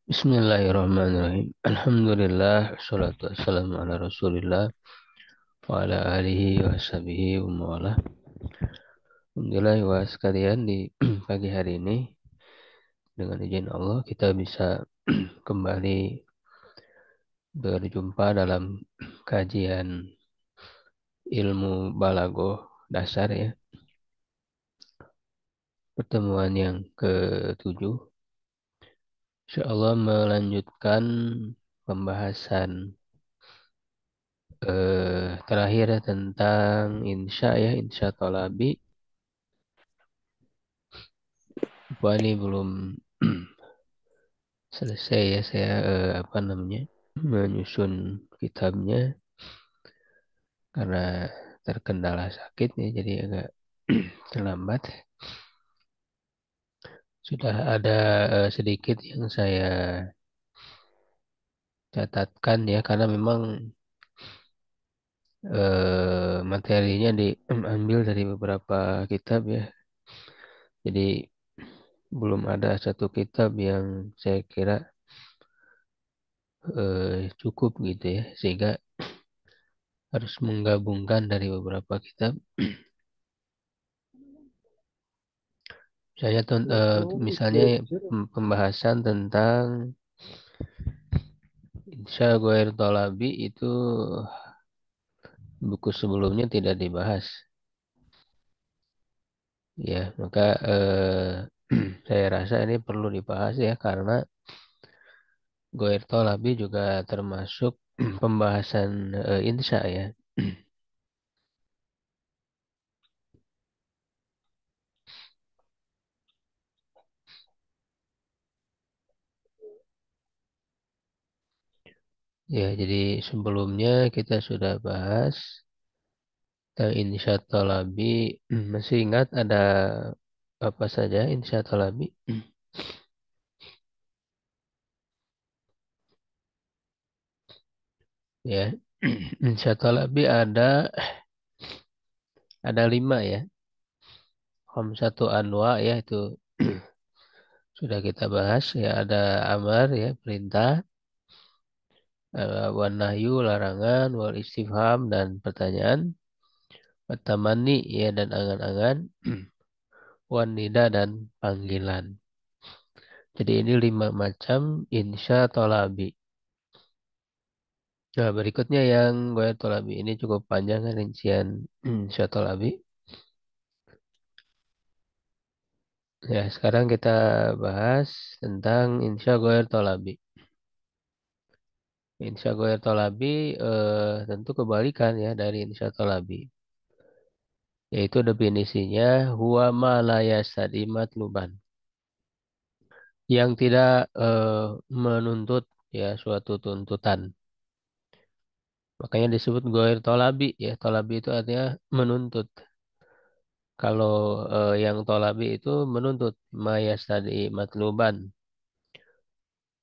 Bismillahirrahmanirrahim. Alhamdulillah, wassalatu wassalamu ala Rasulillah wa ala alihi wa sahbihi wa mawalah. Alhamdulillah wa sekalian di pagi hari ini dengan izin Allah kita bisa kembali berjumpa dalam kajian ilmu balaghah dasar ya. Pertemuan yang ketujuh. Insyaallah melanjutkan pembahasan terakhir tentang insya ya, insya tolabi. Wah, ini belum selesai ya saya apa namanya menyusun kitabnya karena terkendala sakit ya jadi agak terlambat. Sudah ada sedikit yang saya catatkan ya karena memang materinya diambil dari beberapa kitab ya. Jadi belum ada satu kitab yang saya kira cukup gitu ya sehingga harus menggabungkan dari beberapa kitab. Misalnya pembahasan tentang insya Ghair Tolabi itu buku sebelumnya tidak dibahas. Ya, maka saya rasa ini perlu dibahas ya karena Ghair Tolabi juga termasuk pembahasan insya ya. Ya, jadi sebelumnya kita sudah bahas tentang insya Tolabi. Masih ingat ada apa saja insya Tolabi? Ya, insya Tolabi ada lima ya. Satu anwa ya itu sudah kita bahas ya ada amar ya perintah, wan nahyu larangan, wal istifham dan pertanyaan, wat tamanni ya dan angan-angan, wan nida dan panggilan. Jadi ini lima macam insya tolabi. Nah berikutnya yang gue tolabi ini cukup panjang kan rincian insya tolabi. Ya sekarang kita bahas tentang insya gue tolabi. Insya goer tolabi tentu kebalikan ya dari insya tolabi. Yaitu definisinya huwa ma la yastadi matluban. Yang tidak menuntut ya suatu tuntutan. Makanya disebut goer tolabi ya. Tolabi itu artinya menuntut. Kalau yang tolabi itu menuntut ma yastadi matluban.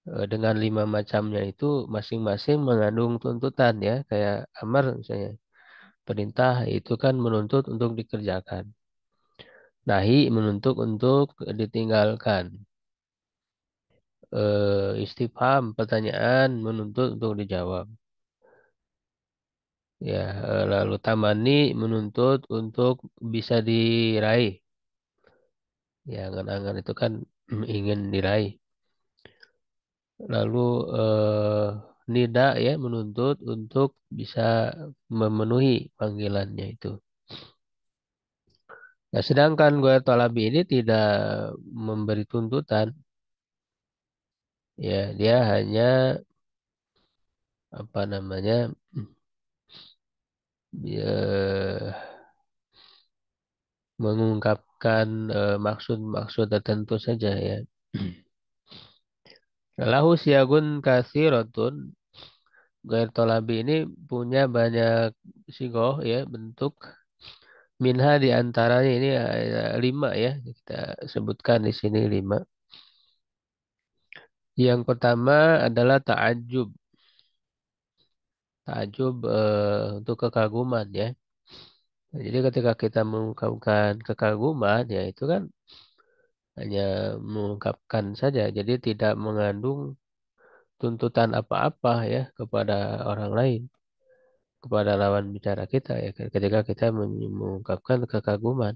Dengan lima macamnya itu masing-masing mengandung tuntutan ya. Kayak amar misalnya. Perintah itu kan menuntut untuk dikerjakan. Nahi menuntut untuk ditinggalkan. Istifham pertanyaan menuntut untuk dijawab. Ya, lalu tamani menuntut untuk bisa diraih. Ya, angan-angan itu kan ingin diraih. Lalu nida ya menuntut untuk bisa memenuhi panggilannya itu. Nah, sedangkan gue tolabi ini tidak memberi tuntutan. Ya, dia hanya apa namanya mengungkapkan maksud-maksud tertentu saja ya. Lahu siagun katsiratun. Gair tolabi ini punya banyak sigoh ya bentuk. Minha di antaranya ini ada lima ya. Kita sebutkan di sini lima. Yang pertama adalah ta'ajub. Ta'ajub untuk kekaguman ya. Jadi ketika kita mengungkapkan kekaguman ya itu kan hanya mengungkapkan saja. Jadi tidak mengandung tuntutan apa-apa ya kepada orang lain, kepada lawan bicara kita ya ketika kita mengungkapkan kekaguman.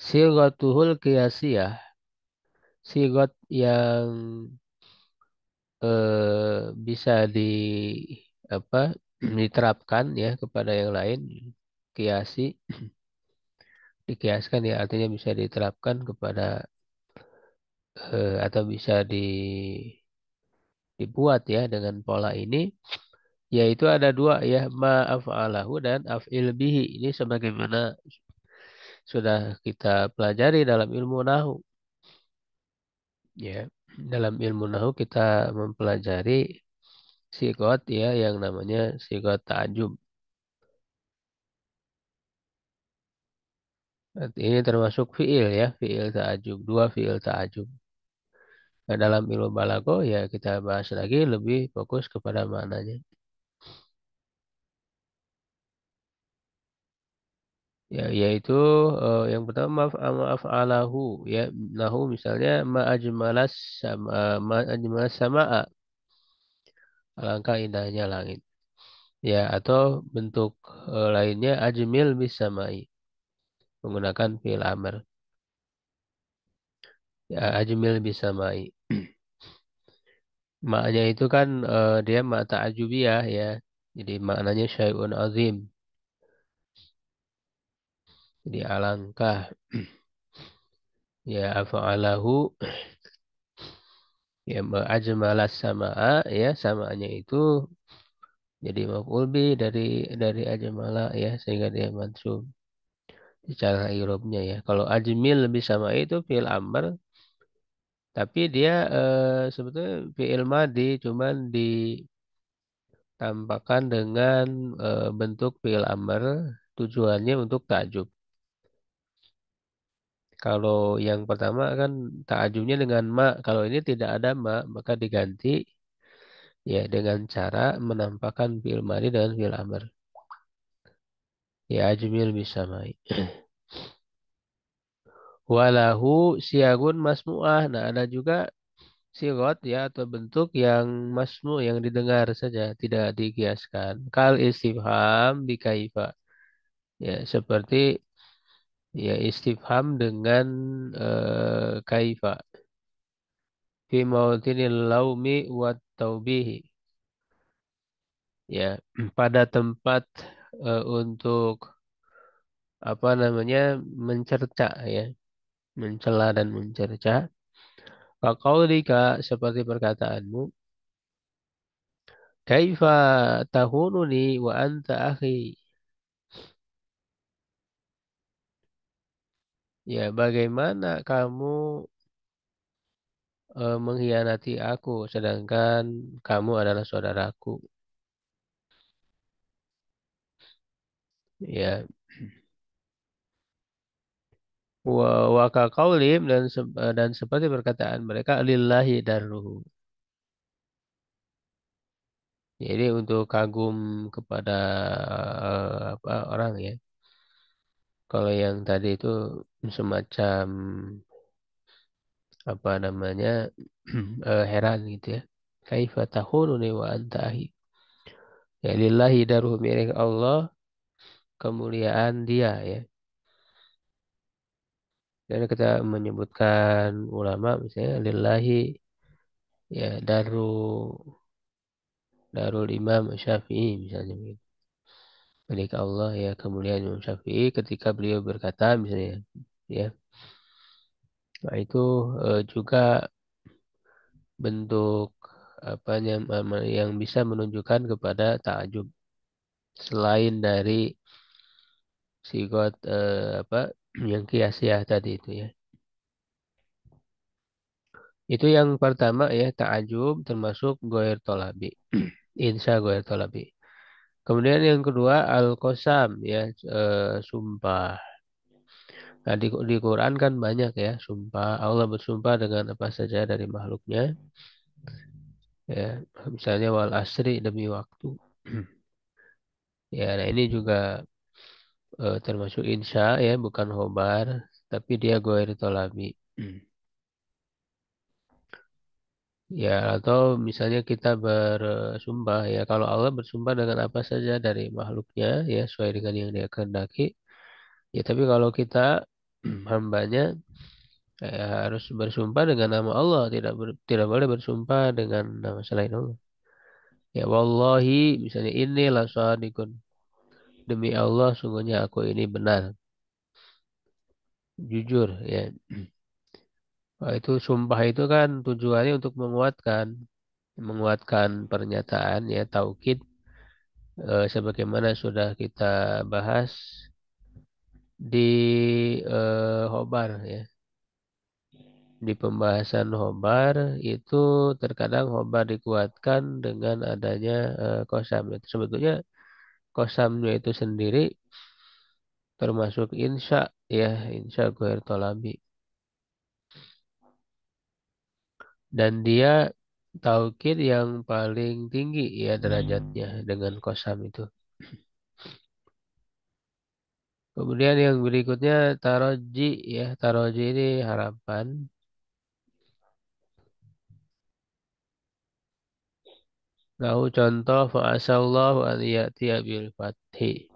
Sighatuhul qiyasiyah, sigot yang bisa apa diterapkan ya kepada yang lain, kiasi dikiaskan ya artinya bisa diterapkan kepada atau bisa dibuat ya dengan pola ini, yaitu ada dua ya, ma'af'alahu dan af'il bihi. Ini sebagaimana sudah kita pelajari dalam ilmu nahu ya. Dalam ilmu nahu kita mempelajari sigot ya yang namanya sigot ta'ajub. Ini termasuk fiil ya, fiil ta'ajub, dua fiil ta'ajub. Nah, dalam ilmu balago ya kita bahas lagi lebih fokus kepada maknanya. Ya, yaitu yang pertama maf'alahu ya, nahu misalnya ma'ajmalas sama'a, alangkah indahnya langit. Ya, atau bentuk lainnya ajmil bis samai, menggunakan fi'il amr. Ya, ajmil bis samai. Maknya itu kan dia mak ta'ajubiyah ya. Jadi maknanya syai'un azim. Jadi alangkah ya afa'alahu ya ajmalas sama'a ya, samanya itu jadi maf'ul bi dari ajmala ya, sehingga dia mansub secara i'rabnya ya. Kalau ajmil lebih sama itu fi'il amr, tapi dia sebetulnya fi'il madi cuman ditampakkan dengan bentuk fi'il amr, tujuannya untuk takjub. Kalau yang pertama kan takjubnya dengan ma, kalau ini tidak ada ma maka diganti ya dengan cara menampakkan fi'il madi dengan fi'il amr. Ya ajmil bisa mai. Walahu siagun masmu'ah. Nah, ada juga sigot ya atau bentuk yang masmu yang didengar saja, tidak dikiaskan. Kal istifham bi kaifa. Ya, seperti ya istifham dengan kaifa. Fi mautinil laumi wat taubihi. Ya, pada tempat untuk apa namanya mencerca ya, mencela dan mencerca. Faqaulika seperti perkataanmu, kaifa tahununi wa anta akhi. Ya, bagaimana kamu mengkhianati aku sedangkan kamu adalah saudaraku. Ya, wa ka qaulim dan seperti perkataan mereka lillahi darruhu. Jadi untuk kagum kepada apa orang ya. Kalau yang tadi itu semacam apa namanya heran gitu ya. Kaifa tahununi wa anta ahi. Ya lillahi daruhu, milik Allah kemuliaan dia ya. Dan kita menyebutkan ulama misalnya lillahi ya darul Imam Syafi'i misalnya begitu. Milik Allah ya kemuliaan Imam Syafi'i ketika beliau berkata misalnya ya. Nah itu juga bentuk apa yang bisa menunjukkan kepada takjub selain dari sigot apa yang kiasiah tadi itu ya. Itu yang pertama ya, ta'ajub termasuk goer tolabi. Insya goer tolabi. Kemudian yang kedua al-qasam ya, sumpah. Nah di Quran kan banyak ya sumpah. Allah bersumpah dengan apa saja dari makhluknya. Ya, misalnya wal asri demi waktu. Ya, nah ini juga termasuk insya ya, bukan khobar, tapi dia goer tolabi. Ya, atau misalnya kita bersumpah ya, kalau Allah bersumpah dengan apa saja dari makhluknya ya sesuai dengan yang Dia kehendaki. Ya, tapi kalau kita hambanya ya, harus bersumpah dengan nama Allah, tidak boleh bersumpah dengan nama selain Allah. Ya wallahi misalnya ini la shadiqun. Demi Allah sungguhnya aku ini benar, jujur ya. Wah, itu sumpah itu kan tujuannya untuk menguatkan pernyataan ya taukid sebagaimana sudah kita bahas di Khobar ya. Di pembahasan Khobar itu terkadang Khobar dikuatkan dengan adanya kosam. Itu sebetulnya kosamnya itu sendiri termasuk insya ya, insya Goer Tolabi. Dan dia taukid yang paling tinggi ya derajatnya dengan kosam itu. Kemudian yang berikutnya taroji ya, taroji ini harapan. Nahu contoh fa'asallahu an ya'tiya bil fathi.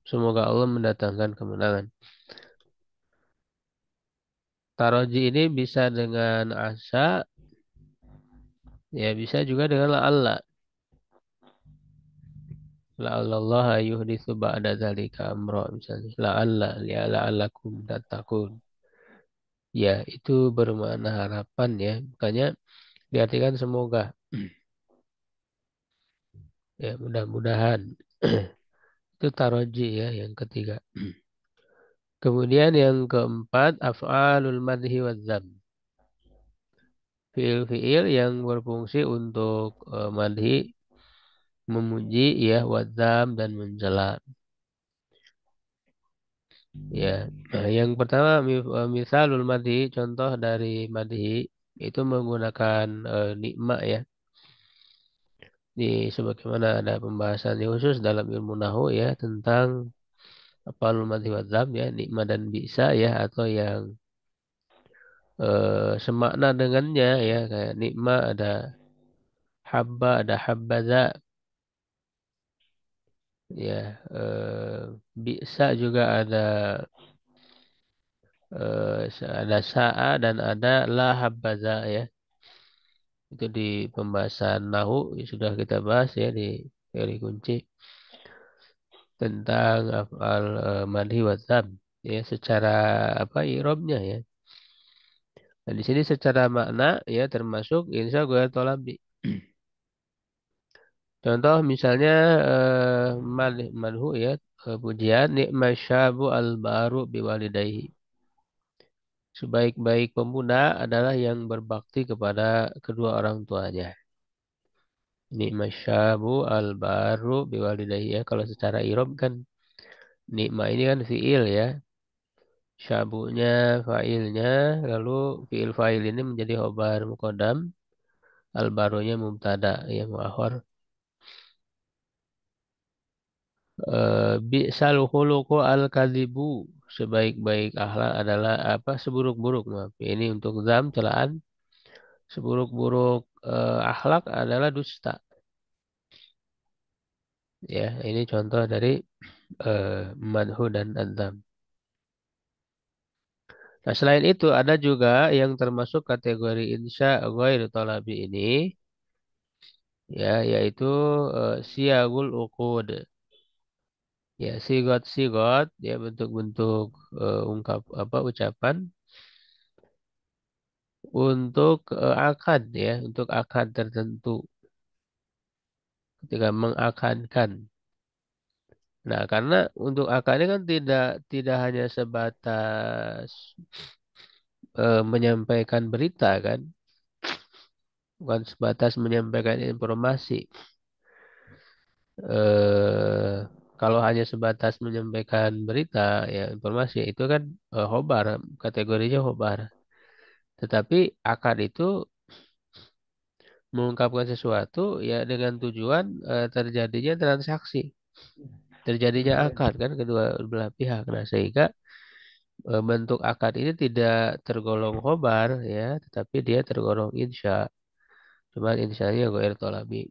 Semoga Allah mendatangkan kemenangan. Taroji ini bisa dengan asa, ya bisa juga dengan la'alla. La'allallah yuhditsu ba'da dzalika amra misalnya. La'alla ya la'allakum tattaqun. Ya, itu bermakna harapan ya. Makanya diartikan semoga. Ya, mudah-mudahan. Itu taroji ya yang ketiga. Kemudian yang keempat af'alul madhi wa dzam. Fiil-fiil yang berfungsi untuk madhi, memuji ya, wadzam dan mencela. Ya, nah, yang pertama misalul madhi, contoh dari madhi itu menggunakan nikma ya. Di sebagaimana ada pembahasan yang khusus dalam ilmu nahu ya tentang af'alul madhi wadzam ya, nikma dan bisa ya atau yang semakna dengannya ya kayak nikma ada habba ada habbaza ya bisa juga ada sa'a dan ada la habbaza ya itu di pembahasan nahu ya, sudah kita bahas ya di teori kunci tentang af'al madhi wa dzam ya secara apa i'rabnya ya. Nah, di sini secara makna ya termasuk insya gue tolabi. Contoh misalnya madhu ya pujian nikmat syabu al-baru biwalidayhi. Sebaik-baik pemuda adalah yang berbakti kepada kedua orang tuanya. Nikmat syabu al-baru biwalidayhi ya. Kalau secara irob kan nikmat ini kan fiil ya. Syabunya fa'ilnya lalu fiil fa'il ini menjadi khobar muqaddam. Al-barunya mubtada ya muakhar. Bi'sal khuluqu al-kadzibu. Sebaik-baik akhlak adalah apa? Seburuk-buruk. Maaf. Ini untuk zam celaan. Seburuk-buruk akhlak adalah dusta. Ya, ini contoh dari madhu dan adzam. Nah, selain itu ada juga yang termasuk kategori insya ghair talabi ini ya yaitu siyagul uqud. Ya, sigot-sigot ya bentuk-bentuk ungkap apa ucapan untuk akad ya, untuk akad tertentu ketika mengakadkan. Nah, karena untuk akad ini kan tidak hanya sebatas menyampaikan berita kan, bukan sebatas menyampaikan informasi. Eh, kalau hanya sebatas menyampaikan berita ya informasi itu kan khobar, kategorinya khobar. Tetapi akad itu mengungkapkan sesuatu ya dengan tujuan terjadinya transaksi. Terjadinya akad kan kedua belah pihak. Nah, sehingga bentuk akad ini tidak tergolong khobar ya, tetapi dia tergolong insya. Cuman insyanya goer tolabi.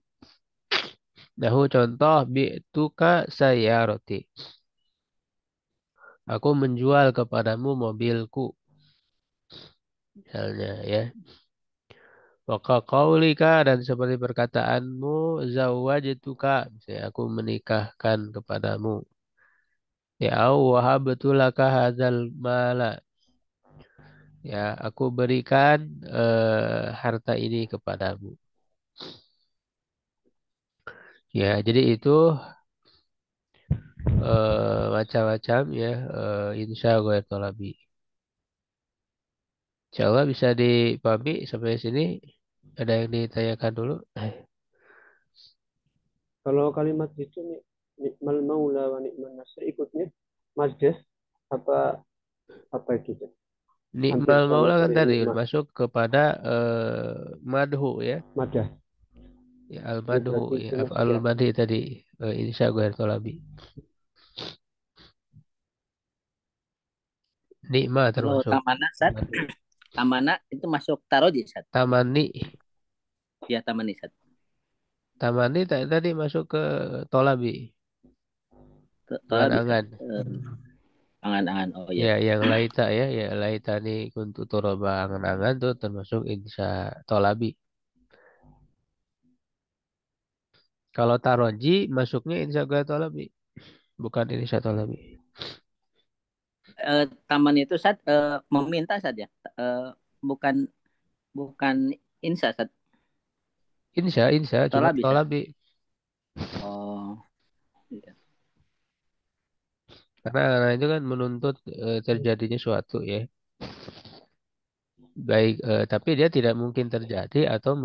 Nahu contoh bi'tuka sayyarati. Aku menjual kepadamu mobilku. Misalnya ya. Waka qaulika dan seperti perkataanmu zawwajtuka. Misalnya aku menikahkan kepadamu. Ya au wahabtulaka hadzal mala. Ya aku berikan harta ini kepadamu. Ya jadi itu macam-macam ya insya ghair tolabi. Insya Allah bisa dipahami sampai sini. Ada yang ditanyakan dulu? Kalau kalimat itu nikmal maula wa nikman nasir ikutnya masjid apa apa gitu? Hampir Nikmal sama maula kan dari tadi nikmat masuk kepada madhu ya. madah. Ya al Ya madhu berarti ya itu masuk al ya. madhi tadi insya ghair tolabi. Nikmat Kalau termasuk Tamana, Sat, madhu. Tamana itu masuk Taroji, Sat. Tamani. Ya, Tamani, Sat. Tamani tadi masuk ke tolabi. Torabi, Sat. Angan-angan. Angan-angan, oh Ya, ya. yang laita ya, ya laita nih untuk toroba angan-angan tuh termasuk insya tolabi. Kalau taroji masuknya insya Allah tolabi, bukan insya tolabi. Taman itu, Sat, meminta saja. Bukan bukan insa, Sat. Insya, cuma Tolabi, Sat. tolabi. Oh, iya. Karena itu kan menuntut terjadinya suatu ya. Baik, tapi dia tidak mungkin terjadi atau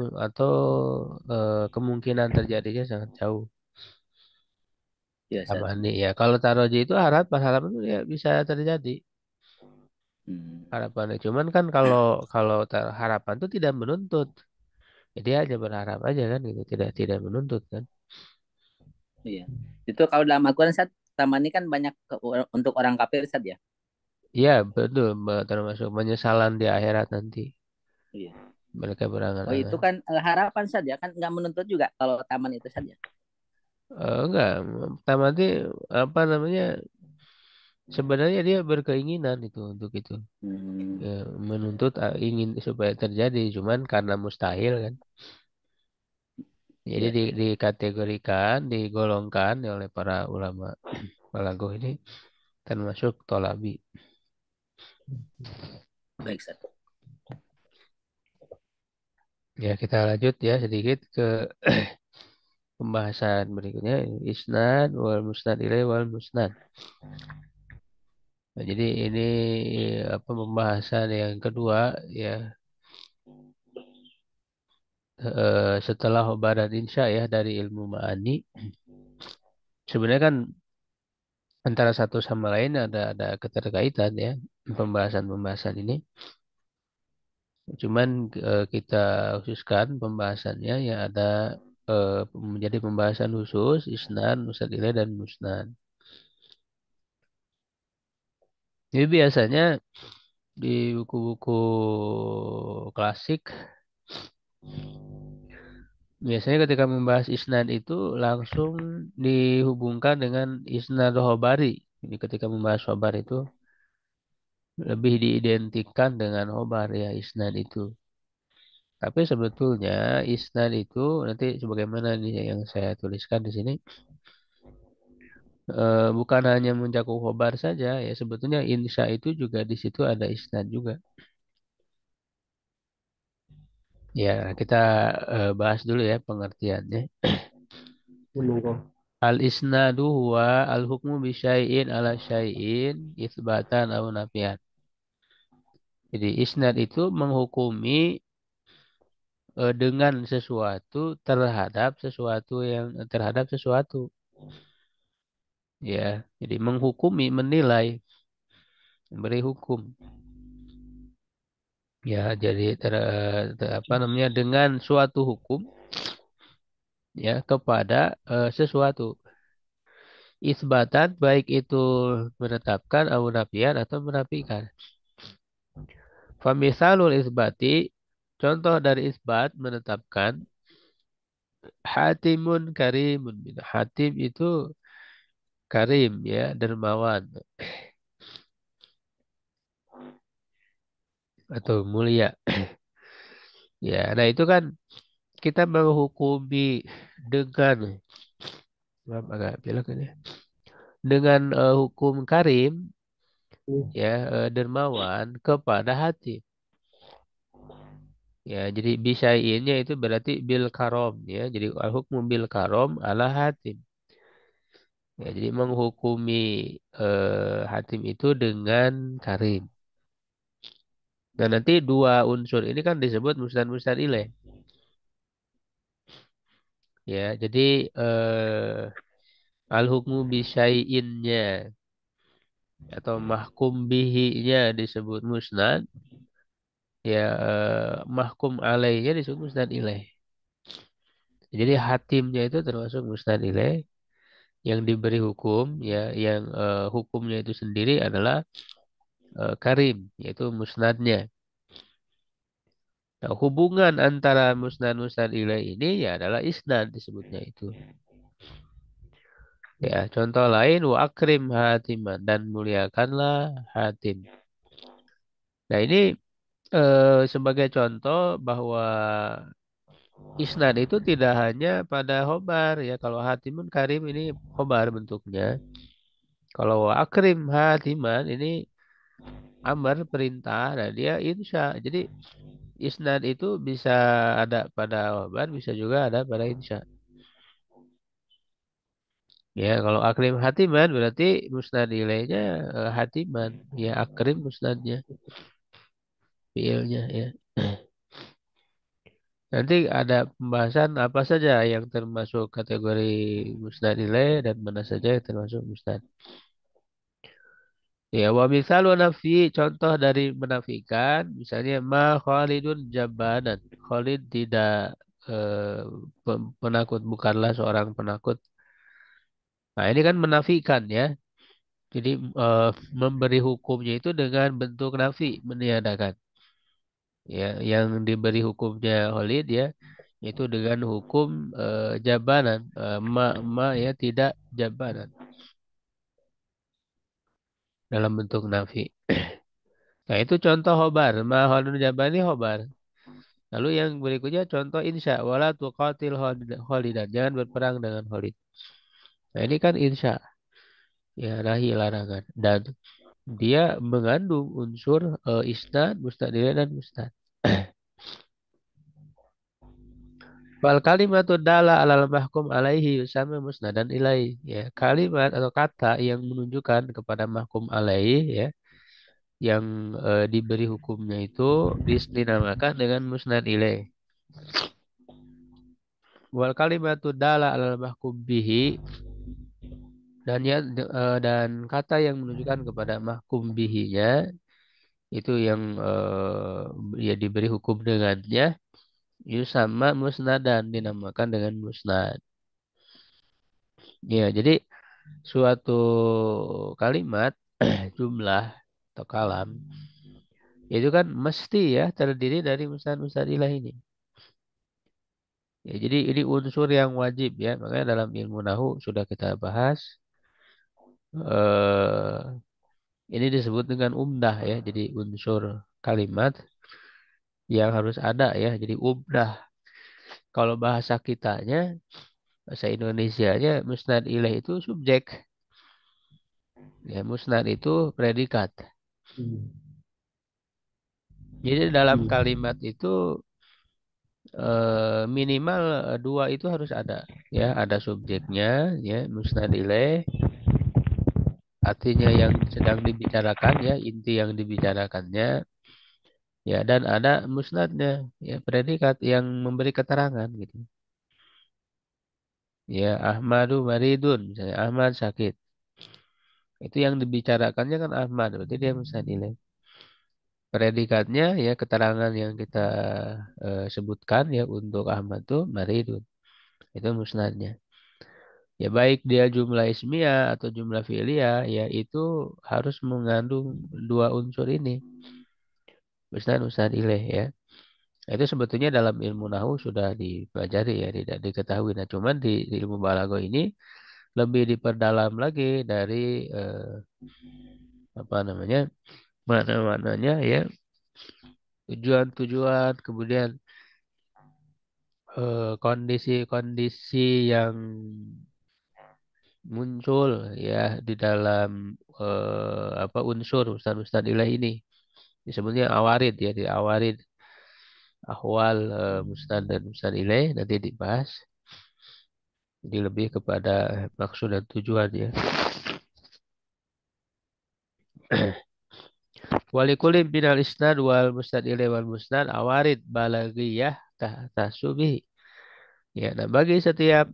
kemungkinan terjadinya sangat jauh. Iya, Sat. Tamani ya. Kalau taroji itu harapan itu ya bisa terjadi. Hmm, Harapannya cuman kan kalau kalau harapan itu tidak menuntut. Jadi hanya berharap aja kan gitu, tidak menuntut kan. iya. Itu kalau dalam Al-Quran, Sat, Taman ini kan banyak untuk orang kafir, Sat, ya. Iya betul, termasuk penyesalan di akhirat nanti Iya. mereka Oh, itu berangan-angan. kan harapan saja, kan nggak menuntut juga kalau taman itu saja. Enggak, pertama nanti apa namanya? Sebenarnya dia berkeinginan itu untuk itu. Hmm, Ya, menuntut ingin supaya terjadi, cuman karena mustahil kan. Jadi iya, Sat. dikategorikan, digolongkan oleh para ulama balaghah ini termasuk tolabi. Baik, Sat. Ya kita lanjut ya sedikit ke pembahasan berikutnya isnad wal musnad ilaih wal musnad. Nah, jadi ini apa pembahasan yang kedua ya setelah khobar dan insya ya dari ilmu ma'ani. Sebenarnya kan antara satu sama lain ada keterkaitan ya pembahasan-pembahasan ini. Cuman kita khususkan pembahasannya yang ada menjadi pembahasan khusus isnad, musnad ilaih dan musnad. Jadi biasanya di buku-buku klasik biasanya ketika membahas isnad itu langsung dihubungkan dengan isnad khobari. Jadi ketika membahas khobar itu lebih diidentikan dengan khobar ya isnad itu. Tapi sebetulnya isnad itu nanti sebagaimana nih yang saya tuliskan di sini bukan hanya mencakup khobar saja ya sebetulnya insya itu juga di situ ada isnad juga. Ya kita bahas dulu ya pengertiannya. Menunggu. Al isnadu huwa al hukmu bi syai'in ala syai'in itsbatan aw nafian. Jadi isnad itu menghukumi dengan sesuatu terhadap sesuatu. Ya, jadi menghukumi, menilai, memberi hukum. Ya, jadi apa namanya dengan suatu hukum ya kepada sesuatu. Isbatan baik itu menetapkan atau nafian atau menafikan. Famisalul isbati contoh dari isbat menetapkan hatimun karimun. Hatim itu karim ya, dermawan atau mulia. Ya, nah itu kan kita menghukumi dengan maaf agak belok ini. Dengan hukum karim Hmm. ya, dermawan kepada hati. Ya, jadi bisainnya itu berarti bil karom ya. Jadi al hukmu bil karom ala hatim. Ya, jadi menghukumi hatim itu dengan karim. Nah, nanti dua unsur ini kan disebut musnad musnad ilaih. Ya, jadi al hukmu bisyai'innya atau mahkum bihi-nya disebut musnad, ya mahkum alaihnya disebut musnad ilaih. Jadi hatimnya itu termasuk musnad ilaih yang diberi hukum ya, yang hukumnya itu sendiri adalah karim, yaitu musnadnya. Nah, hubungan antara musnad musnad ilaih ini ya adalah isnad disebutnya itu. Ya, contoh lain wa akrim hatiman dan muliakanlah hatim. Nah, ini sebagai contoh bahwa isnad itu tidak hanya pada khobar ya. Kalau hatimun karim ini khobar bentuknya. Kalau wa akrim hatiman ini amar perintah, nah dia insya. Jadi isnad itu bisa ada pada khobar, bisa juga ada pada insya. Ya, kalau akrim hatiman berarti musnad ilaihnya hatiman. Ya, akrim musnadnya, fiilnya ya. Nanti ada pembahasan apa saja yang termasuk kategori musnad ilaih dan mana saja yang termasuk musnad. Ya, wa misalu nafi, contoh dari menafikan, misalnya ma Khalidun jabanan. Khalid tidak penakut, bukanlah seorang penakut. Nah, ini kan menafikan ya. Jadi eh, memberi hukumnya itu dengan bentuk nafi, meniadakan. Ya, yang diberi hukumnya Khalid ya, itu dengan hukum jabanan, ma ya tidak jabanan dalam bentuk nafi. Nah, itu contoh khobar. Ma Khalidun jabani khobar. Lalu yang berikutnya contoh insya. Wala tuqatil Khalidan. Jangan berperang dengan Khalid. Nah, ini kan insya. Ya, nahi larangan. Dan dia mengandung unsur isnad, mustadil dan mustad. Wal kalimatu dala alal mahkum alaihi yusama musnadan ilai. Ya, kalimat atau kata yang menunjukkan kepada mahkum alaihi ya, yang diberi hukumnya itu dinamakan dengan musnad ilai. Wal kalimatu dala alal mahkum bihi, dan ya dan kata yang menunjukkan kepada mahkum bihinya itu yang ya diberi hukum dengannya itu sama musnadan, dinamakan dengan musnad. Ya, jadi suatu kalimat jumlah atau kalam itu kan mesti ya terdiri dari musnad-musnad ilah ini. Ya, jadi ini unsur yang wajib ya, makanya dalam ilmu nahu sudah kita bahas eh, ini disebut dengan umdah ya. Jadi unsur kalimat yang harus ada ya. Jadi umdah. Kalau bahasa kitanya, bahasa Indonesianya, musnad ilaih itu subjek. Ya, musnad itu predikat. Hmm. Jadi dalam Hmm. kalimat itu minimal dua itu harus ada. Ya, ada subjeknya, ya, musnad ilaih. Artinya yang sedang dibicarakan ya, inti yang dibicarakannya. Ya, dan ada musnadnya, ya, predikat yang memberi keterangan gitu. Ya, Ahmadu maridun, misalnya Ahmad sakit. Itu yang dibicarakannya kan Ahmad, berarti dia musnad ilaih. Predikatnya ya keterangan yang kita sebutkan ya untuk Ahmad tuh maridun. Itu musnadnya. Ya baik dia jumlah ismiyah atau jumlah fi'liyah ya itu harus mengandung dua unsur ini. Musnad musnad ilaih ya. Itu sebetulnya dalam ilmu nahu sudah dipelajari ya, tidak diketahui. Nah, cuman di ilmu balago ini lebih diperdalam lagi dari apa namanya mana-mananya ya, tujuan-tujuan, kemudian kondisi-kondisi yang muncul ya di dalam apa unsur ustad-ustad ilah ini disebutnya awarid ya, di awarid ahwal mustad dan mustad ilaih nanti dibahas. Jadi lebih kepada maksud dan tujuan ya. Walikulim binal isnad wal mustad ilaih wal musnad awarid balagiyah tahsubihi. Ya, nah bagi setiap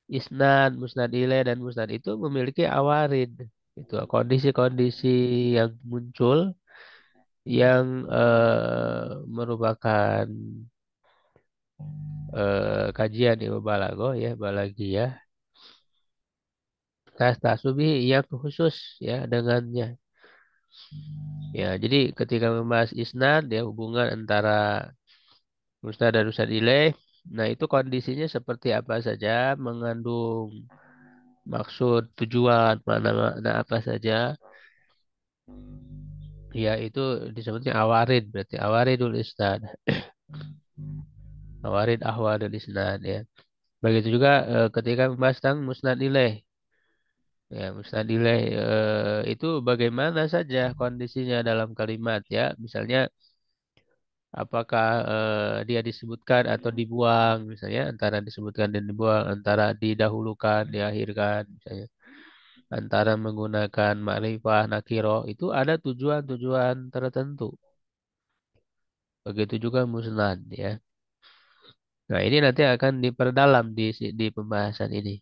isnad, musnad ilaih dan musnad itu memiliki awarid. Itu kondisi-kondisi yang muncul yang merupakan kajian ilmu balagoh ya, balagiyah tasubi yang khusus ya dengannya. Ya, jadi ketika membahas isnad ya hubungan antara musnad dan musnad ilaih, nah itu kondisinya seperti apa saja, mengandung maksud, tujuan, mana apa saja. Ya, itu disebutnya awarid, berarti awaridul isnad. Awarid ahwadul isnad ya. Begitu juga ketika membahas tentang musnad ilaih. Ya, musnad ilaih itu bagaimana saja kondisinya dalam kalimat ya. Misalnya apakah dia disebutkan atau dibuang misalnya, antara disebutkan dan dibuang, antara didahulukan, diakhirkan misalnya, antara menggunakan ma'rifah nakiro, itu ada tujuan-tujuan tertentu. Begitu juga musnad ya. Nah, ini nanti akan diperdalam di pembahasan ini.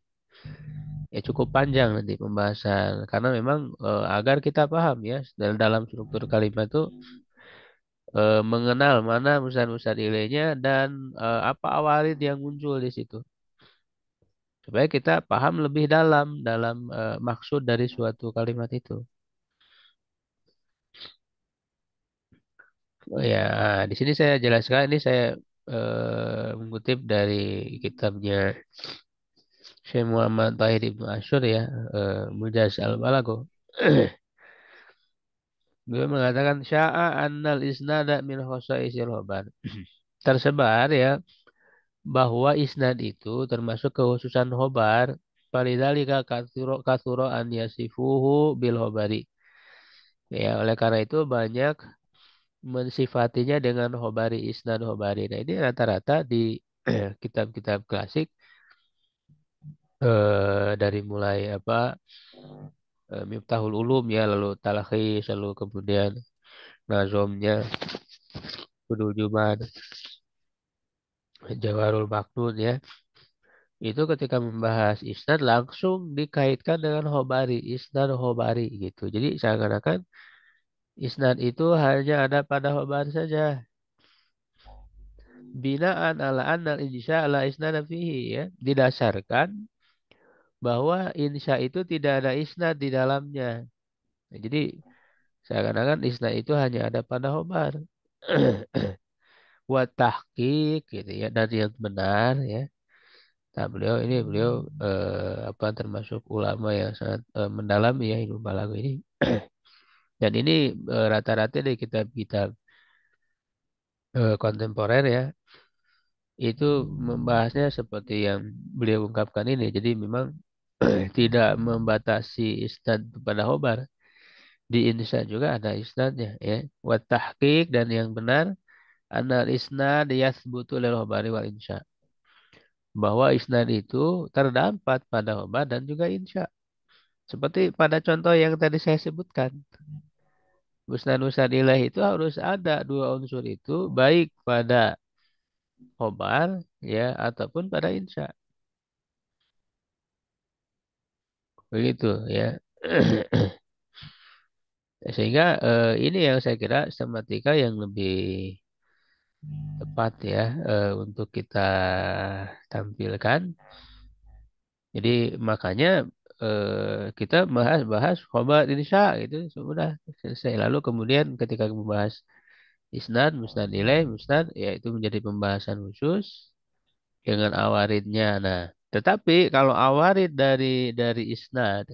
Ya cukup panjang nanti pembahasan karena memang agar kita paham ya dalam struktur kalimat itu mengenal mana musnad-musnad ilaihnya dan apa awarid yang muncul di situ. Supaya kita paham lebih dalam maksud dari suatu kalimat itu. Oh ya, di sini saya jelaskan ini saya mengutip dari kitabnya Syekh Muhammad Tahir Ibnu Asyur ya, Mujaz Al-Balago. Beliau mengatakan sya'a annal isnada min khosaisil khobar. Tersebar ya bahwa isnad itu termasuk kekhususan khobar. Falidzalika katsuro an yasifuhu bil khobari. Ya, oleh karena itu banyak mensifatinya dengan khobari, isnad khobari. Nah, ini rata-rata di kitab-kitab klasik dari mulai apa Miftahul Ulum ya, lalu Talkhis, lalu kemudian Nazomnya, Kudul Juman, Jawarul Maknun ya. Itu ketika membahas isnad langsung dikaitkan dengan khobari, isnad khobari gitu. Jadi seakan-akan isnad itu hanya ada pada khobar saja. Binaan ala annal insya ala isnad fihi ya. Didasarkan bahwa insya itu tidak ada isnad di dalamnya. Nah, jadi seakan-akan isnad itu hanya ada pada khobar. Buat tahqiq gitu ya, dan yang benar ya. Nah, beliau apa termasuk ulama yang sangat mendalam ya ilmu balaghah ini. Dan ini rata-rata dari kitab-kitab kontemporer ya, itu membahasnya seperti yang beliau ungkapkan ini. Jadi memang tidak membatasi isnad pada khobar. Di Indonesia juga ada isnadnya ya. Wa tahqiq, dan yang benar anal isnad yathbutu lil khobari wal insya. Bahwa isnad itu terdapat pada khobar dan juga insya. Seperti pada contoh yang tadi saya sebutkan. Musnad-musnad ilaih itu harus ada dua unsur itu, baik pada khobar ya ataupun pada insya. Begitu ya. Sehingga ini yang saya kira sistematika yang lebih tepat ya untuk kita tampilkan. Jadi makanya kita bahas khobar insya gitu sudah selesai. Lalu kemudian ketika membahas isnad, musnad ilaih, musnad, yaitu menjadi pembahasan khusus dengan awaridnya. Nah, tetapi kalau awarid dari isnad,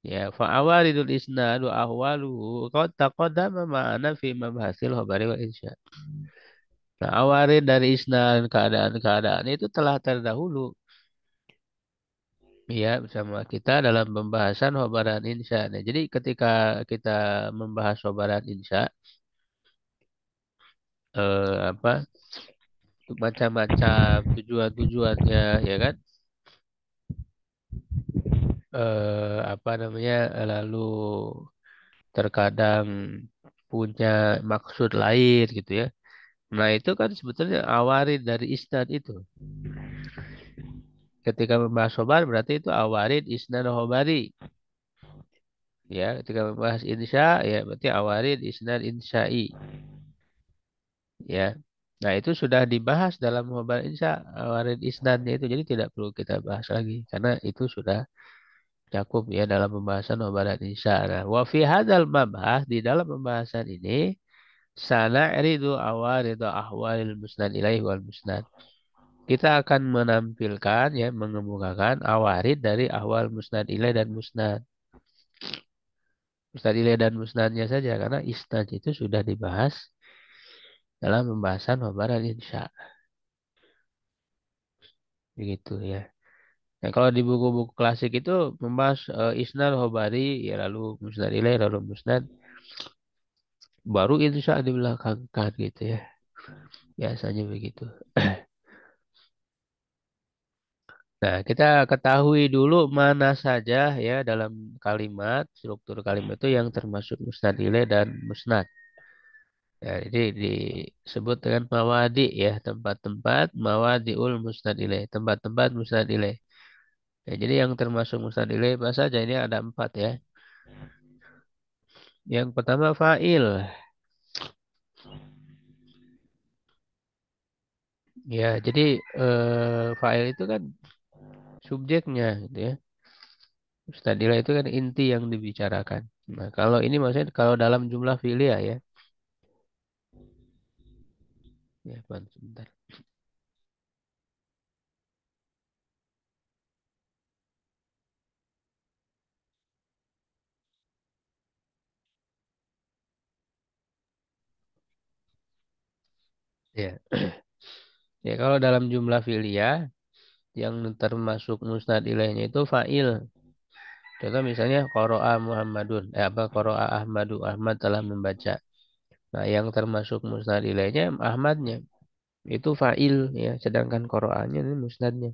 ya fa awaridul isnad wa ahwaluhu qad taqaddama ma'ana fi mabhasil khabari wal insya. Nah, awarid dari isnad keadaan-keadaan itu telah terdahulu ya bersama kita dalam pembahasan khobaran insya. Nah, jadi ketika kita membahas khobaran insya, apa macam-macam tujuan-tujuannya, ya kan? Apa namanya? Lalu terkadang punya maksud lain gitu ya. Nah, itu kan sebetulnya awarid dari isnad itu. Ketika membahas khobar berarti itu awarid isnad khobari. Ya, ketika membahas insya, ya berarti awarid isnad insya'i. Ya. Nah, itu sudah dibahas dalam khobar insya, awarid isnadnya itu. Jadi tidak perlu kita bahas lagi. Karena itu sudah cakup ya dalam pembahasan khobar insya. Nah, wa fi hadzal mabhas, di dalam pembahasan ini, sana'ridu awaridu ahwalil musnad ilaih wal musnad. Kita akan menampilkan ya, mengemukakan awarid dari ahwal musnad ilaih dan musnad. Musnad ilaih dan musnadnya saja karena isnad itu sudah dibahas dalam pembahasan khobar insya. Begitu ya. Nah, kalau di buku-buku klasik itu membahas isnad khobari ya, lalu musnad ilaih, lalu musnad, baru insya dibelakangkan gitu ya. Biasanya begitu. Nah, kita ketahui dulu mana saja ya dalam kalimat, struktur kalimat itu yang termasuk musnad ilaih dan musnad. Ya, jadi disebut dengan mawadi ya, tempat-tempat mawadiul musnad ilaih, tempat-tempat musnad ilaih. Ya, jadi yang termasuk musnad ilaih apa saja? Ini ada 4 ya. Yang pertama fa'il. Ya, jadi fa'il itu kan subjeknya gitu ya. Mustadilah itu kan inti yang dibicarakan. Nah, kalau ini maksudnya kalau dalam jumlah filia ya. Ya, Bang, sebentar. Ya. Ya, kalau dalam jumlah filia yang termasuk musnad ilaihnya itu fa'il. Contoh misalnya qara'a Muhammadun, apa qara'a Ahmadu, Ahmad telah membaca. Nah, yang termasuk musnad ilaihnya Ahmadnya. Itu fa'il ya, sedangkan qira'ahnya ini musnadnya.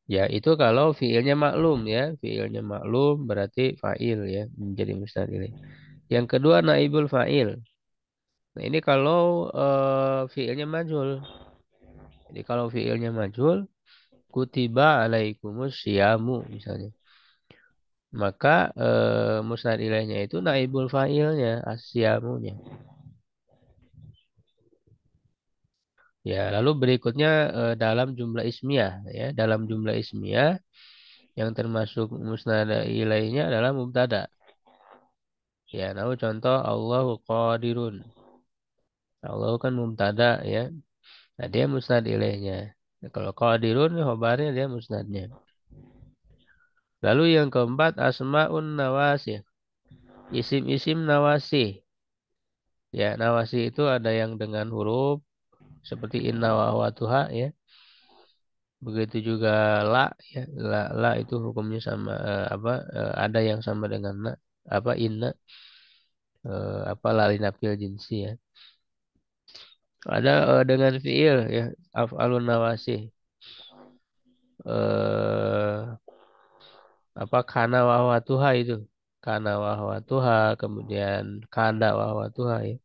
Ya, itu kalau fiilnya maklum ya, fiilnya maklum berarti fa'il ya, menjadi musnad ilaih. Yang kedua naibul fa'il. Nah, ini kalau fiilnya majhul. Jadi kalau fiilnya majhul, kutiba alaikumus siyamu misalnya. Maka musnad ilaihnya itu naibul fa'ilnya, asyamunya. Ya, lalu berikutnya dalam jumlah ismiyah ya, dalam jumlah ismiyah yang termasuk musnad ilaihnya adalah mubtada. Ya, nah contoh Allahu qadirun. Allah kan mubtada ya. Nah, dia musnad ilaihnya. Nah, kalau qadirun khobarnya dia musnadnya. Lalu yang keempat asmaun nawasih. Isim-isim nawasih. Ya, nawasih itu ada yang dengan huruf seperti inna wa akhwatuha ya. Begitu juga la ya. La itu hukumnya sama ada yang sama dengan na, apa inna, apa la linafil jinsi ya. Ada dengan fiil ya, af'alun nawasih. Eh apa kana wa akhwatuha itu. Kana wa akhwatuha, kemudian kanda wa akhwatuha ya.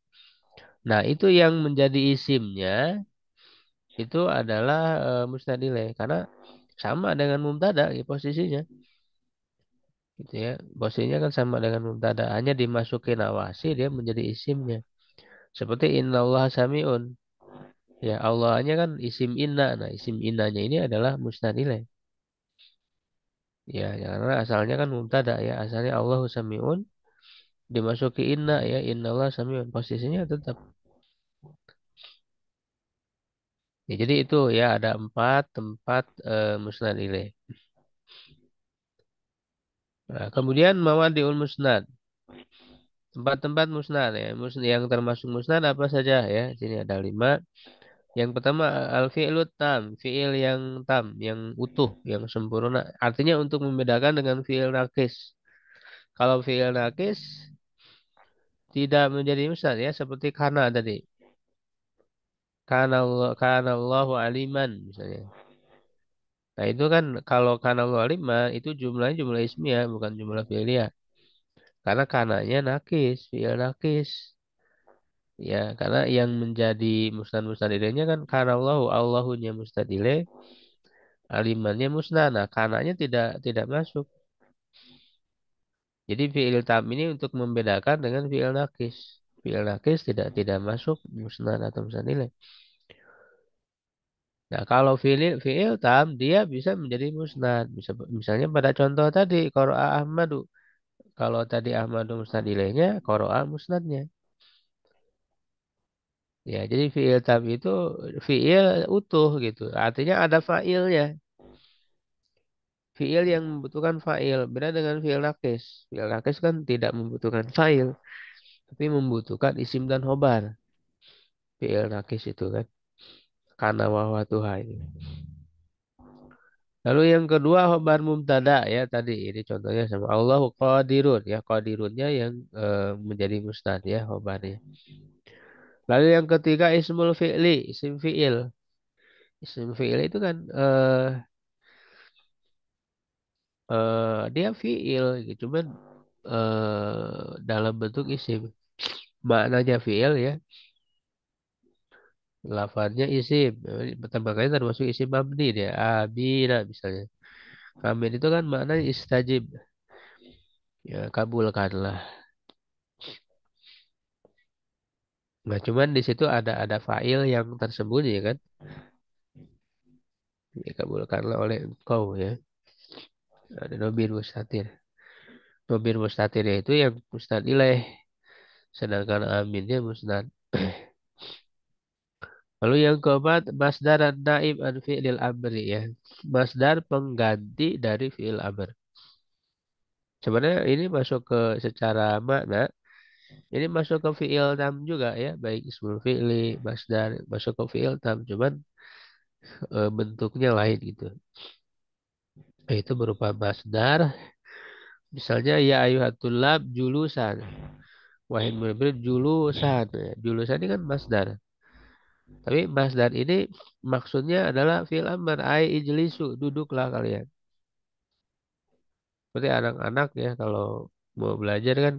Nah, itu yang menjadi isimnya itu adalah musnad ilaih karena sama dengan mubtada ya, posisinya. Gitu ya. Posisinya kan sama dengan mubtada, hanya dimasukin nawasi dia menjadi isimnya. Seperti innallaha samiun. Ya, Allahnya kan isim inna. Nah, isim innanya ini adalah musnad ilaih. Ya, ya, karena asalnya kan mubtada ya, asalnya Allahu samiun. dimasuki inna ya, innallaha samiun, posisinya tetap. Ya, jadi itu ya ada 4 tempat musnad ilaih. Nah, kemudian mawadi'ul musnad. Tempat-tempat musnad ya. Yang termasuk musnad apa saja ya? Sini ada 5. Yang pertama al-fi'lu tam, fi'il yang tam, yang utuh, yang sempurna. Artinya untuk membedakan dengan fi'il nakis. Kalau fi'il nakis tidak menjadi musnad ya, seperti kana tadi. Kana Allahu aliman misalnya. Nah, itu kan kalau kana Allahu aliman itu jumlahnya jumlah ismiyah bukan jumlah fi'liyah. Karena kananya nakis, fi'il nakis. Ya, karena yang menjadi musnad-musnad ilaihnya kan kana Allahu, Allahunya musnad ilaih, alimannya musnad. Nah, kananya tidak masuk. Jadi fi'il tam ini untuk membedakan dengan fi'il nakis. Fi'il nakis tidak masuk musnad atau musnad ilaih. Nah, kalau fi'il tam dia bisa menjadi musnad. Bisa misalnya pada contoh tadi qara'a Ahmadu. Kalau tadi Ahmadu musnad ilaihnya, qara'a musnadnya. Ya, jadi fi'il tam itu fi'il utuh gitu. Artinya ada fa'ilnya. Fi'il yang membutuhkan fa'il. Beda dengan fi'il nakis. Fi'il nakis kan tidak membutuhkan fa'il. Tapi membutuhkan isim dan khobar. Fi'il nakis itu kan. Kana wa huwa tuha ini. Lalu yang kedua khobar mubtada ya tadi. Ini contohnya sama Allahu qadirun. Ya qadirunnya yang menjadi mustad ya khobarnya. Lalu yang ketiga ismul fi'li. Isim fi'il. Isim fi'il itu kan dia fiil gitu. Cuman dalam bentuk isim. Maknanya fiil ya. Lafadznya isim. Pertama kali termasuk isim mabni dia. Abina misalnya. Amin itu kan maknanya istajib. Ya kabulkanlah. Nah cuman di situ ada fa'il yang tersembunyi kan. Ya, kabulkanlah oleh engkau ya. Ada domir mustatir. Domir mustatir itu yang mustad ilaih. Sedangkan aminnya musnad. Lalu yang keempat, masdar dan naib an fi'lil amri ya. Masdar pengganti dari fi'il amr. Sebenarnya ini masuk ke secara makna, ini masuk ke fi'il tam juga ya, baik ismul fi'li, masdar, masuk ke fi'il tam, cuman bentuknya lain gitu. Itu berupa masdar, misalnya ya ayuhatulab julusan. Wahid murid julusan. Ya, julusan ini kan masdar. Tapi masdar ini maksudnya adalah fi'il amr, ai ijlisu, duduklah kalian. Seperti anak-anak ya kalau mau belajar kan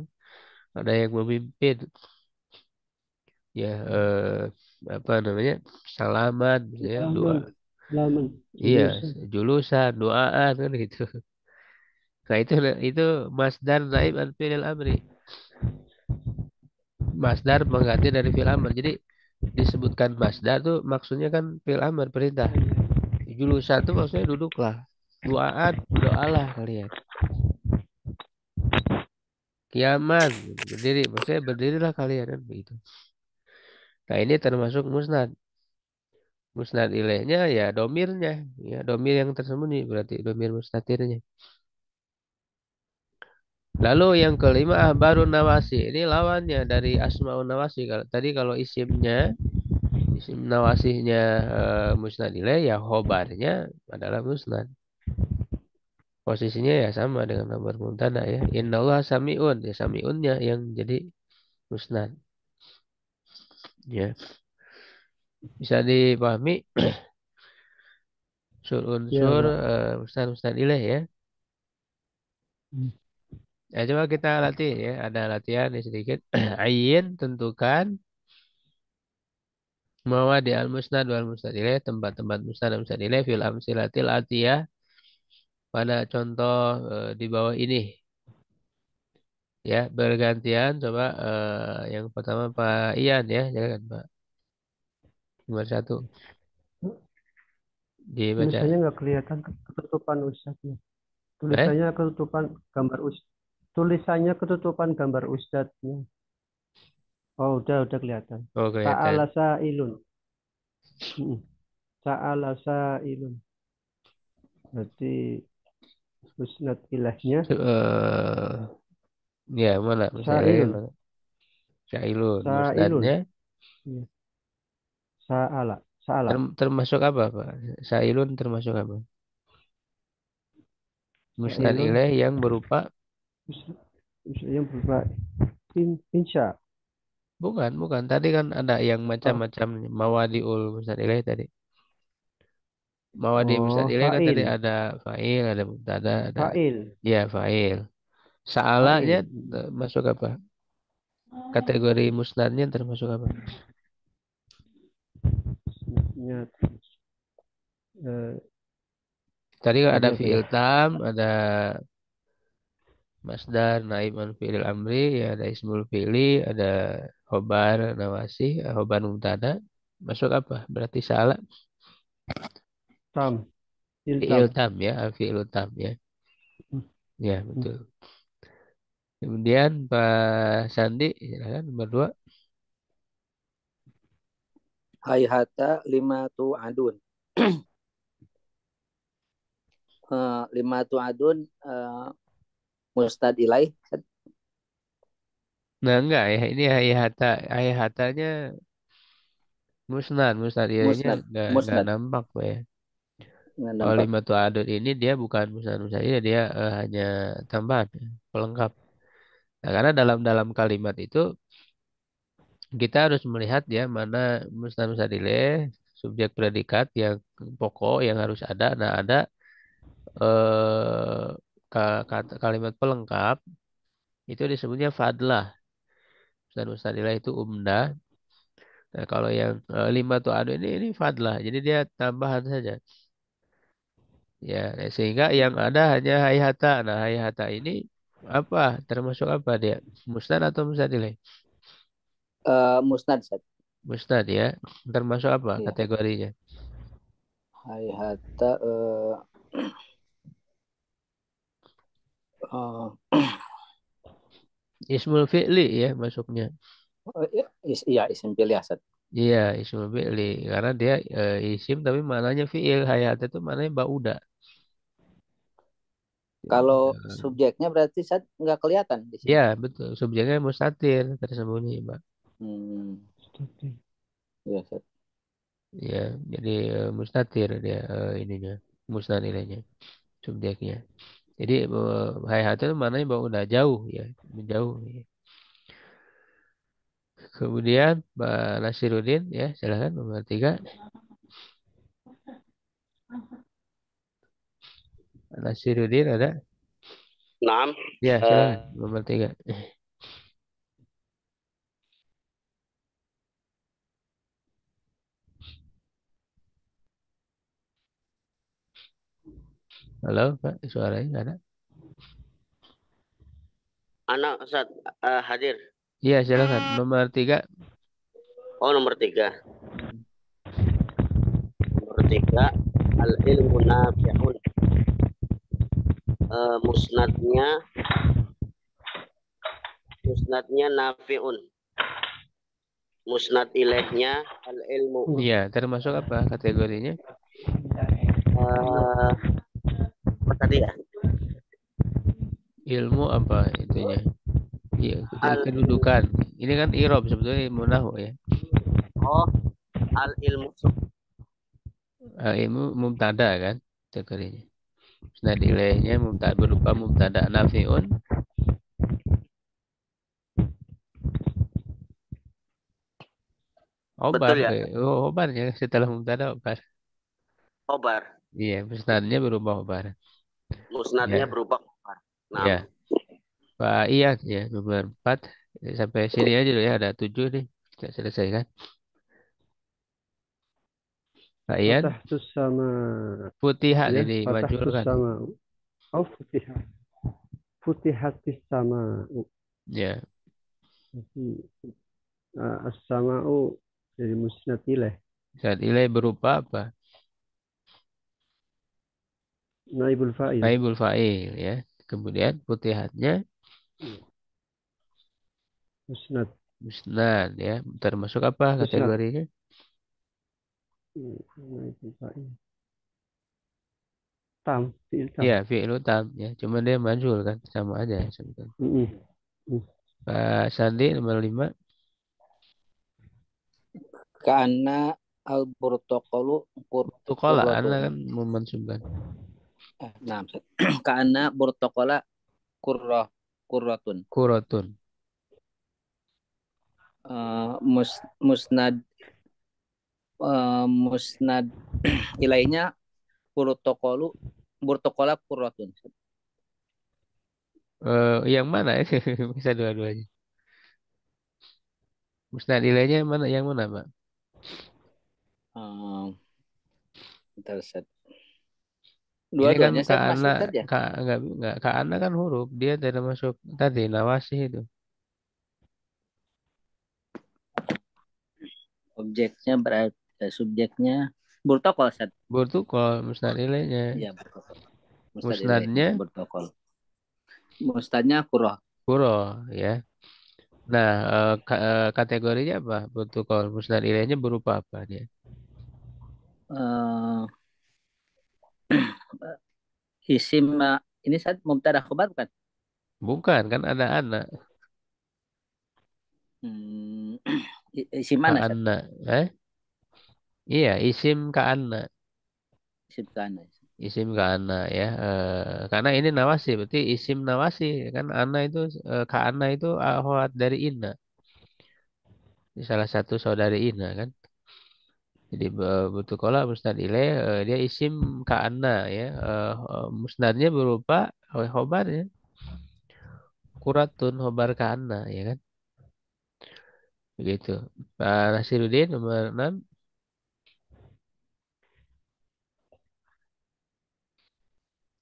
ada yang memimpin ya apa namanya salaman misalnya doa Laman, laman, iya julusan. julusan doaan kan gitu. Nah itu masdar naib an fi'il amri, masdar mengganti dari fi'il amr. Jadi disebutkan masdar tuh maksudnya kan fi'il amr perintah. Julusan tuh maksudnya duduklah, doaan berdoalah kalian. Kiaman berdiri maksudnya berdirilah kalian kan begitu. Nah ini termasuk musnad. Musnad ilaihnya ya domirnya. Ya, domir yang tersembunyi berarti domir mustatirnya. Lalu yang kelima ahbarun nawasi. Ini lawannya dari asmaun nawasi. Kalau isimnya, isim nawasihnya musnad ilaih ya khobarnya adalah musnad. Posisinya ya sama dengan nomor mubtada ya. Innallaha sami'un. Ya sami'unnya yang jadi musnad. Ya. Bisa dipahami Ya, unsur Pak. musnad-musnad ilaih ya. Hmm. Ya, coba kita latih ya. Ada latihan nih sedikit. Ayin, tentukan mawadi al-musnad wal musnad ilaih, tempat-tempat musnad dan musnad ilaih fil amsilatil atiyah pada contoh di bawah ini. Ya, bergantian coba yang pertama Pak Ian ya, jangan Pak. Nomor satu dibaca. Tulisannya nggak kelihatan ketutupan Ustaznya. Eh? Tulisannya ketutupan gambar Ustaz. tulisannya ketutupan gambar ustadznya. Oh, udah kelihatan. Oh, kelihatan. Sa'ala sa'ilun. Mm. Sa'ala sa'ilun. Berarti musnad ilahnya Ya, mana? Misalnya sa'ilun. mana? Syailun. Sa'ilun. Musnadnya Iya. Sa'ala. Sa'ala. termasuk apa, Pak? Syailun termasuk apa? Musnad Sa'ilun. ilaih yang berupa Yang berupa insya. bukan, bukan. Tadi kan ada yang Oh, macam-macam mawadiul musnad ilaih tadi. Mawadi musnad oh, ilaih kan tadi fa'il. ada fa'il, ada mubtada, ada Fa'il. ya fa'il. Sa'alanya Fa'il. masuk apa? Kategori musnadnya termasuk apa? Musnadnya eh, Tadi kan tadi ada apa ya? fi'il tam, ada masdar, naib an fi'il amri, ya ada ismul fi'li, ada khobar, nawasi, khobar mubtada. Masuk apa? Berarti salah. Tam. Fi'il Iltam. tam ya, fi'il tam ya. Hmm, Ya, hmm. betul. Kemudian Pak Sandi, silakan nomor dua. Hayhata lima tu adun. Lima tu adun mustad ilaih. Nah, enggak ya, ini hayhata. Hayhatanya musnad, musnad ilainya Musnad. enggak Musnad. nampak Pak ya. Nggak Kalau nampak. lima tu adud ini dia bukan musnad musnad ini dia hanya tambahan, ya, pelengkap. Nah, karena dalam kalimat itu kita harus melihat ya mana musnad musnad ilaih, subjek predikat yang pokok yang harus ada. Nah, ada eh, kalimat pelengkap itu disebutnya fadlah. Musnad musnad ilaih itu umdah. Nah, kalau yang lima tu adud ini fadlah. Jadi dia tambahan saja. Ya, sehingga yang ada hanya hayhata. Nah, hayhata ini apa? Termasuk apa dia? Musnad atau mustadileh? Musnad. Sat. Musnad ya. Termasuk apa Iya. kategorinya? Hayhata uh, Ismul fi'li ya masuknya. iya isim pilih Sat. Iya, ismul fi'li. Karena dia isim tapi maknanya fi'il. Hayhata itu maknanya bauda. Kalau subjeknya berarti Sat nggak kelihatan di Ya, sini. betul. Subjeknya mustatir tersembunyi, Pak. Hmm, iya Sat. Ya, jadi mustatir dia ininya. Musnad nilainya, subjeknya. Jadi hayhata itu maknanya bauda jauh ya, menjauh ya. Kemudian Pak Nasiruddin ya silakan nomor tiga. Pak Nasiruddin ada? Naam. Ya Eh, silakan nomor tiga. Halo Pak suaranya nggak ada? anak Ustaz hadir. Iya silakan nomor tiga. Oh, nomor tiga. Nomor tiga, al ilmu nafi'un. Musnadnya, musnadnya nafi'un. Musnad ilaihnya al ilmu. Iya termasuk apa kategorinya? Eh, Apa tadi ya? Ilmu apa itunya? Iya Al kedudukan. Ini kan irob sebetulnya ilmu nahu ya. oh al ilmu. Ilmu mubtada kan kategorinya. Nah nilainya mubtada berupa mubtada nafiun. Obar, Betul ya? obarnya setelah mubtada obar. Khobar. Iya, musnadnya berubah obar. Musnadnya Ya, berupa khobar. Naam. ya. Pak Ian ya nomor 4 sampai sini aja dulu ya ada 7 nih kita selesaikan. Pak Ian Fatahtus sama. Putihan Ya, ini majul fatahtus kan. sama. Oh, futihat. Futihatis sama. Ya, Jadi, as-sama'u dari musnad ilaih. saat ilai berupa apa? Naibul fa'il. Naibul fa'il ya. Kemudian putihannya Musnad. Musnad ya. Termasuk apa Musnad. kategorinya? Tam. Fi'il tam. Iya, fi'il tam ya. Cuma dia majhul kan, sama aja sebetulnya. Pak Sandi nomor 5. Karena al protokolu Tukola, Anda kurratun. kan memansubkan. Nah, karena protokola kurratun. Kurotun. Musnad musnad ilainya protokola kurratun. Yang mana ya? Bisa dua-duanya. Musnad ilainya mana? Yang mana, Pak? Eh, bentar, Ustaz. Ini kan Dua-duanya Kak saya Ana, masih Ustaz ya. nggak Kak Ana kan huruf. Dia tidak masuk tadi nawasih itu. Objeknya berarti subjeknya protokol Ustaz. Burtukol musnad ilainya. Iya, protokol. Mustad ilainya Musnadnya protokol. Mustadnya kurah. kuro ya. Nah, kategorinya apa? Burtukol musnad ilainya berupa apa dia? Eh, isim ini saat mubtada khabar bukan? Bukan, kan ada anak. Hmm, isim Kak mana Ustaz? Ana. Eh? Iya, isim Kak Ana. Isim kana. Isim Kak Ana ya. Karena ini nawasi, berarti isim nawasi. Kan Ana itu, Kak Ana itu akhwat dari Ina. Salah satu saudari Ina kan. Jadi butuh kola musnad ilaih, dia isim Ka'anna ya. Musnadnya berupa khobar ya. Kuratun khobar Ka'anna ya kan. Begitu. Pak Nasiruddin nomor 6.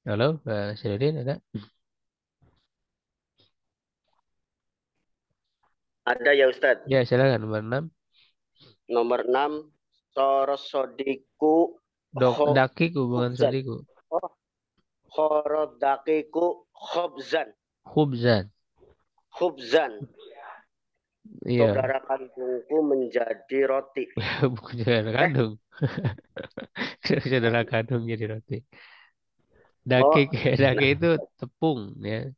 Halo, Pak Nasiruddin ada? Ada ya Ustadz. Ya, silakan nomor 6. Nomor 6, sorosodiku Dakik hubungan khubzan. sodiku. Oh, khorodakiku khubzan. Khubzan. Khubzan. Iya, Saudara kandungku menjadi roti. bukan saudara kandung. Saudara kandung jadi roti. Oh, Dakik, nah, dakik itu tepung ya.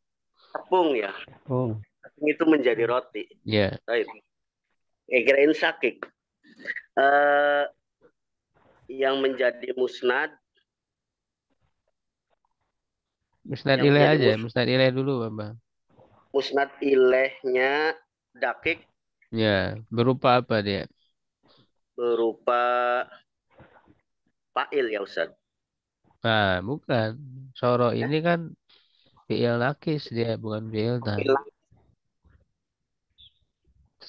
tepung ya. Oh. Tepung itu menjadi roti. Ya, Baik. Kirain sakik. Yang menjadi musnad, musnad yang ilaih menjadi aja, musnad ilaih dulu, Bapak. musnad ilehnya dakik Ya, berupa apa dia? berupa fa'il ya Ustaz. Nah, bukan. Soro ini kan fi'il nakis dia, bukan fi'il tam. Hilang.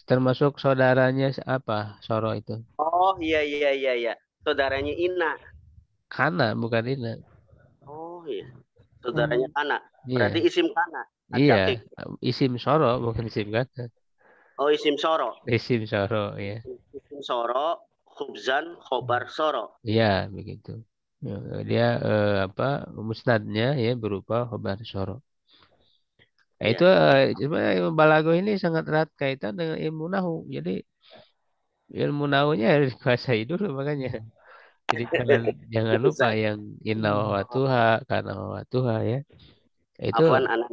Termasuk saudaranya apa? Soro itu. Oh iya iya iya iya. Saudaranya Ina. Kana, bukan Ina. Oh iya. Saudaranya Kana. Berarti Iya, isim Kana. iya. Adakik. Isim soro, bukan isim kana. Oh isim Soro. Isim soro, ya. Isim Soro. Khubzan. Khobar Soro. Iya, begitu. Ya, dia apa musnadnya ya berupa khobar soro. Nah, itu Ya. sebenarnya ilmu balago ini sangat erat kaitan dengan ilmu nahu. Jadi ilmu nahunya harus dikuasai dulu makanya. Jadi jangan lupa Ustaz. yang inna wa tuha karena wa tuha ya. Itu Afwan anak.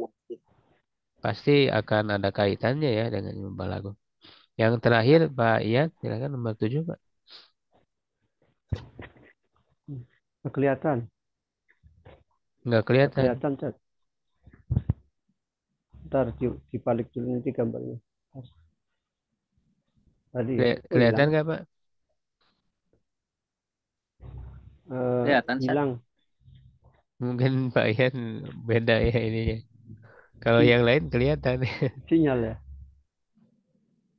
pasti akan ada kaitannya ya dengan ilmu balago. Yang terakhir Pak Ian, silakan nomor 7 Pak. Kelihatan. Nggak Nggak kelihatan. kelihatan, Chat. Ntar dibalik dulu nanti gambarnya. Tadi. Oh, Kelihatan hilang. nggak Pak? Kelihatan Ustaz. Hilang. Mungkin Pak Ian beda ya ininya. Kalau Si- yang lain kelihatan. Sinyal ya.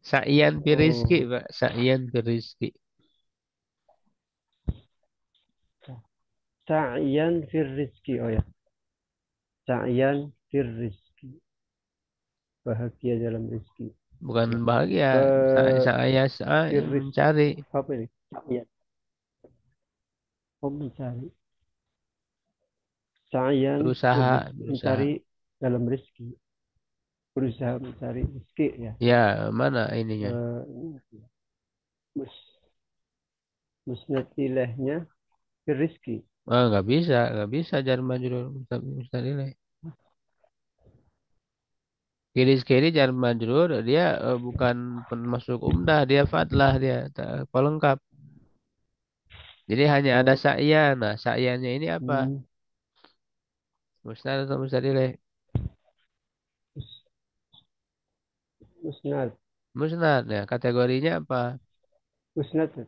Sa'yan Pirizki Oh. Pak. Sa'yan Pirizki. Sa'yan fir rizki. Oh ya. Sa'yan fir rizki. Bahagia dalam rizki. Bukan Ya. bahagia. Fir Saya rizki. mencari. Apa ini? Sa'yan. Oh, mencari. Sa'yan fir Berusaha. rizki. Berusaha. Mencari dalam rizki. berusaha mencari rezeki ya. Ya, mana ininya? Mus musnad ilahnya ke rezeki. Nggak bisa jar majrur mustad ilaih. Kiri jar majrur dia bukan masuk umdah, dia fadlah dia pelengkap. Jadi hanya ada Oh, sa'yan. Nah, sa'yannya ini apa? hmm, Musnad atau mustad ilaih? mus- musnad, Musnad. Ya, kategorinya apa? musnad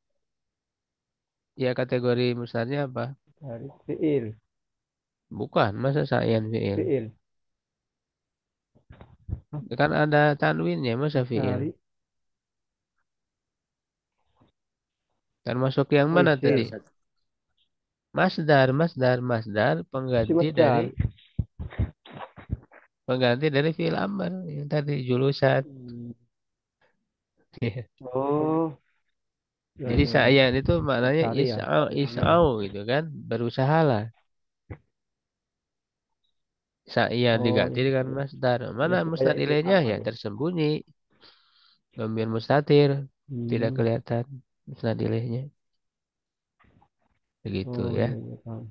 Ya, kategori musnadnya apa? dari fiil, Bukan, masa sa'yan fi'il. fiil Kan ada tanwinnya, masa fi'il. dari Termasuk yang oh mana Ya, tadi? isim, Ustaz. Masdar isim pengganti masdar. dari fi'il amr yang tadi julusan. Hmm. Oh, ya Jadi ya ya. sa'yan itu maknanya Cari ya. is'au gitu kan, berusahalah. Sa'yan Oh diganti ya, dengan ya. masdar. Ya Mana supaya mustad ikut ilaihnya? amal Ya ya. tersembunyi, dhamir mustatir, tidak Hmm. kelihatan mustad ilaihnya. Begitu Oh ya. ya ya paham.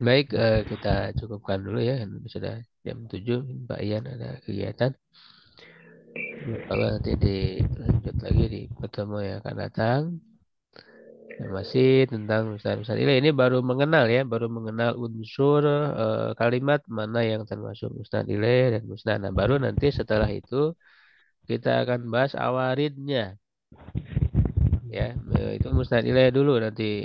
Baik, kita cukupkan dulu ya. Sudah jam 7, Pak Ian ada kegiatan. Ya. Kalau nanti dilanjut lagi di pertemuan yang akan datang. Yang masih tentang Ustaz ilaih. Ini baru mengenal ya, baru mengenal unsur kalimat mana yang termasuk Ustaz ilaih dan musnad. Nah, baru nanti setelah itu kita akan bahas awaridnya ya. Itu Ustaz ilaih dulu nanti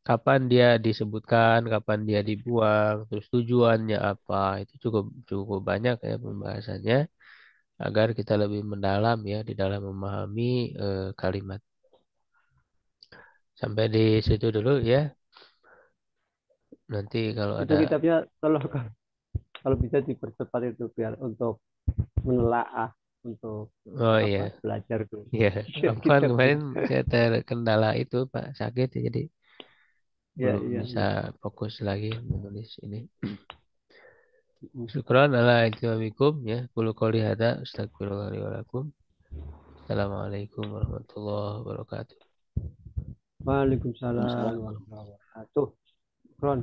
kapan dia disebutkan, kapan dia dibuang, terus tujuannya apa. Itu cukup cukup banyak ya pembahasannya agar kita lebih mendalam ya di dalam memahami kalimat. Sampai di situ dulu ya. Nanti kalau Itu ada kitabnya tolong kalau bisa dipercepat itu biar untuk menelaah untuk oh iya, apa belajar tuh iya. Aku kan kitab kemarin gitu. saya terkendala itu Pak sakit ya, jadi Ya belum iya bisa iya. fokus lagi menulis ini. Mm. Syukran ala ijtihadikum ya. Qulu qouli hadza astagfirullah li wa lakum. Assalamualaikum warahmatullahi wabarakatuh. Waalaikumsalam Waalaikumsalam. warahmatullahi wabarakatuh. Ron.